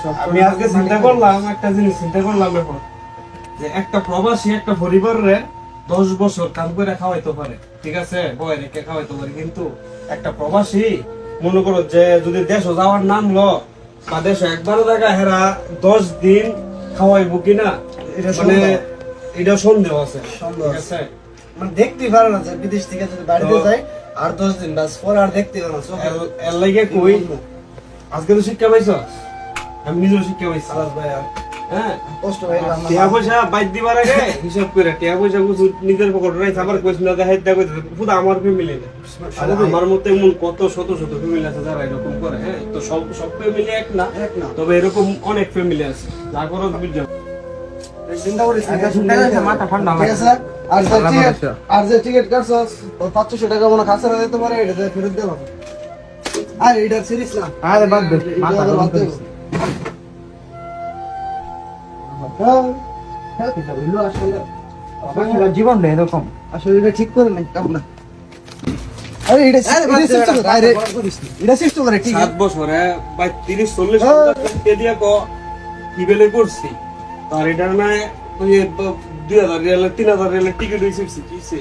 আমি আজকে চিন্তা করলাম একটা জিনিস এখন যে একটা প্রবাসী একটা পরিবারে 10 বছর কাম করে খাওয়াইতে পারে, ঠিক আছে, বয় রেখে খাওয়াইতে পারে, কিন্তু একটা প্রবাসী মনে করো যে যদি দেশে যাওয়ার নাম লো বা দেশে একবারও জায়গা হেরা 10 দিন খাওয়াইবো কিনা মানে এটা সন্দেহ আছে, ঠিক আছে। মানে দেখতেই পারে না যে বিদেশ থেকে যদি বাড়িতে যায় আর 10 দিন বাস পরে আর দেখতে পারে না। এর লাগে কই আজকে তো শিক্ষা পাইছ, আমি নিজেও শিক্ষা পাইছি। ভাই হ্যাঁ, কষ্ট ভাই টিয়া পয়সা বাইর দিবার আগে হিসাব করে টিয়া পয়সা কিছু নিজের পকেটে রাখছে, আবার কইছ না দেখাই দেখাই শুধু আমার ফ্যামিলি না, আমার মতো এমন কত শত শত ফ্যামিলি আছে যারা এরকম করে। হ্যাঁ, তো সব ফ্যামিলি এক না, তবে এরকম অনেক ফ্যামিলি আছে যা করো বুঝছো। চিন্তা করিস মাথা ঠান্ডা ঠিক আছে। আর যে টিকিট কাটছস ও 500 টাকা মনে খাসা দিতে পারে, এটা ফেরত দেব। আর এটা সিরিজ না, আরে বাদ দে, মাথা গরম বাদ দে। করিস। আসলে জীবন নেই এরকম। আসলে এটা ঠিক করে নাই কাম না। আরে এটা সিস্টেম করে, আরে এটা সিস্টেম করে ঠিক 7 বছরে ভাই 30-40 টাকা দিয়া কো কি বেলে করছি, আর এটা না ওই 2000 রিয়াল 3000 রিয়াল টিকিট হইছে কিছে।